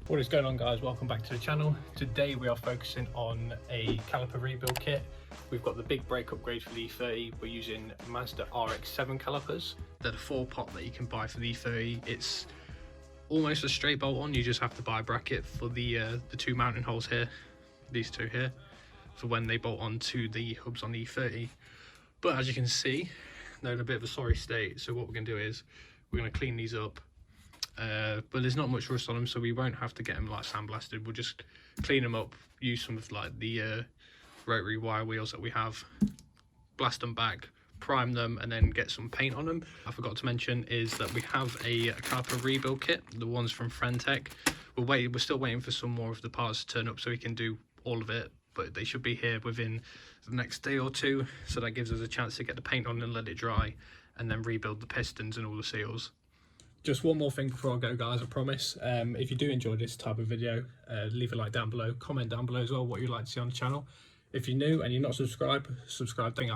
What is going on, guys? Welcome back to the channel. Today we are focusing on a caliper rebuild kit. We've got the big brake upgrade for the E30. We're using Mazda RX7 calipers. They're the 4-pot that you can buy for the E30. It's almost a straight bolt on. You just have to buy a bracket for the two mounting holes here, these two here, for when they bolt onto the hubs on the E30. But as you can see, they're in a bit of a sorry state. So what we're going to do is we're going to clean these up. But there's not much rust on them, so we won't have to get them like sandblasted. We'll just clean them up, use some of like the rotary wire wheels that we have, blast them back, prime them, and then get some paint on them. I forgot to mention is that we have a caliper rebuild kit, the ones from Friendtech. We're still waiting for some more of the parts to turn up so we can do all of it, but they should be here within the next day or two, so that gives us a chance to get the paint on and let it dry, and then rebuild the pistons and all the seals. Just one more thing before I go, guys, I promise. If you do enjoy this type of video, leave a like down below, comment down below as well what you'd like to see on the channel. If you're new and you're not subscribed, subscribe. I think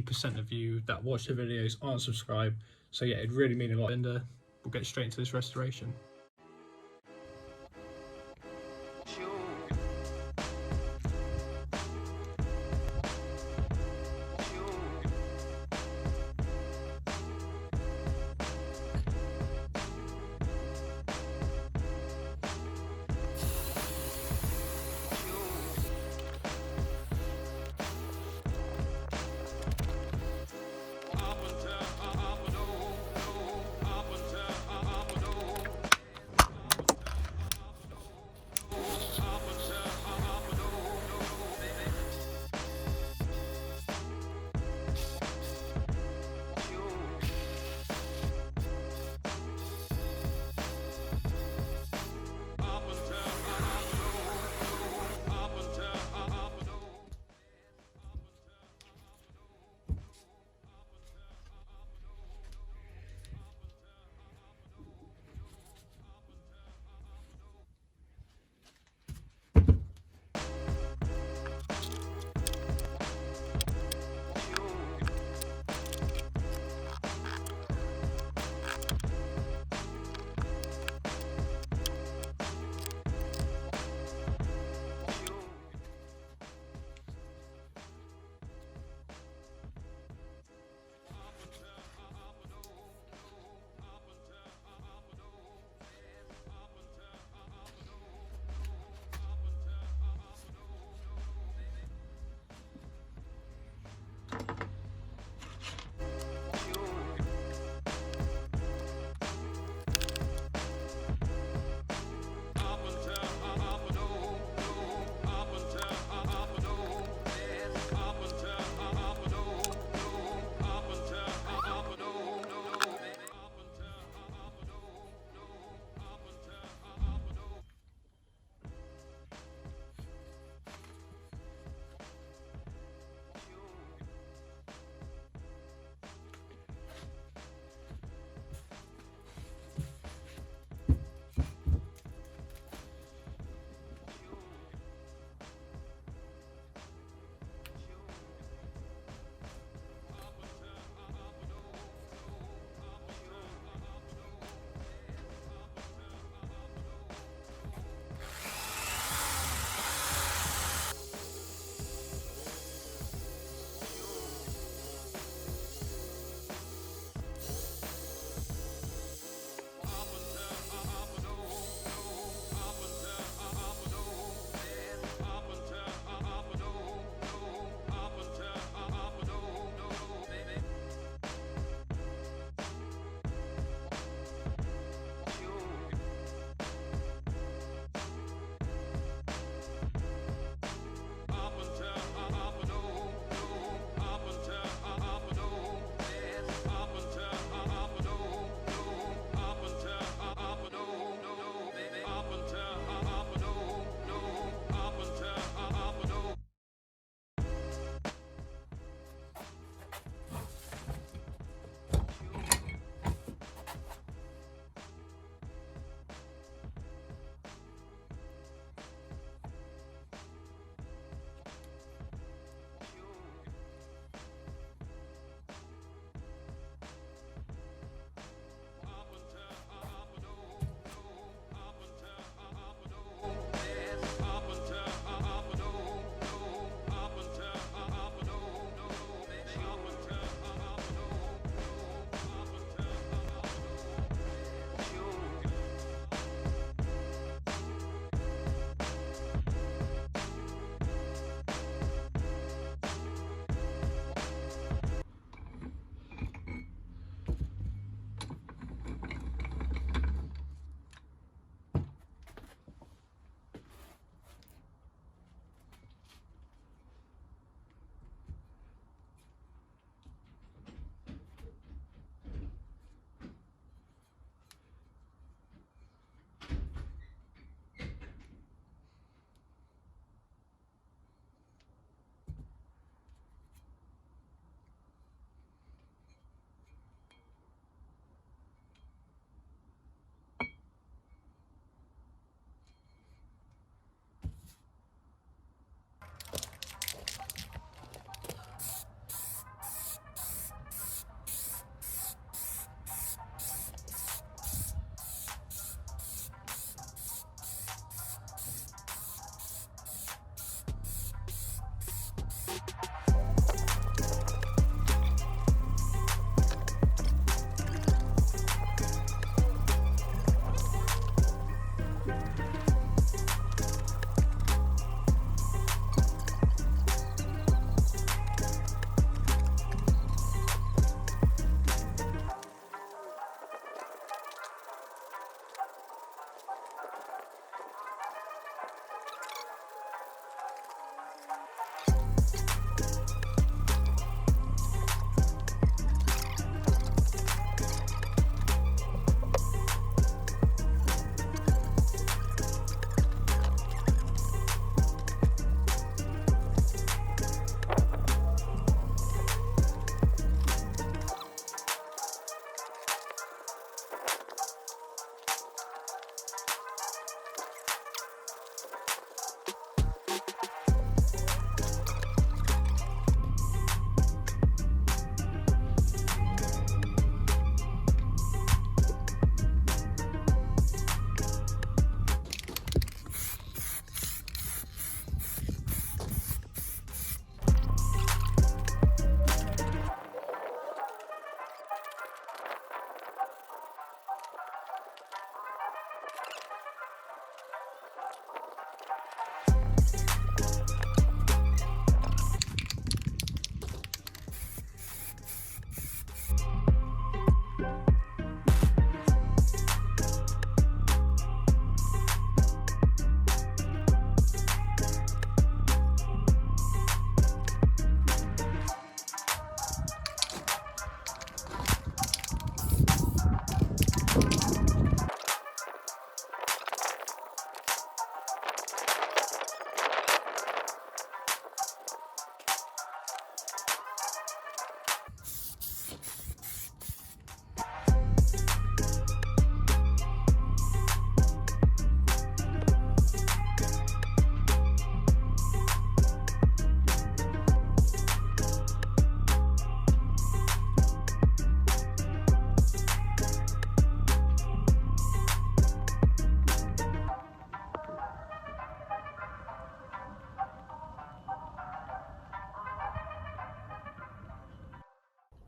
80% of you that watch the videos aren't subscribed, so yeah, it'd really mean a lot. And we'll get straight into this restoration.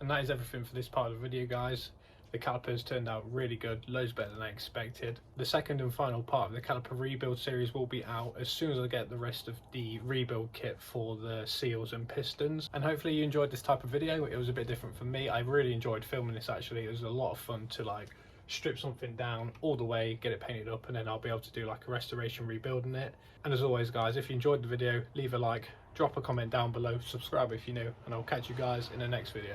And that is everything for this part of the video, guys. The calipers turned out really good, loads better than I expected. The second and final part of the caliper rebuild series will be out as soon as I get the rest of the rebuild kit for the seals and pistons. And hopefully you enjoyed this type of video. It was a bit different for me. I really enjoyed filming this actually. It was a lot of fun to like strip something down all the way, get it painted up, and then I'll be able to do like a restoration rebuilding it. And as always, guys, if you enjoyed the video, leave a like, drop a comment down below, subscribe if you're new, and I'll catch you guys in the next video.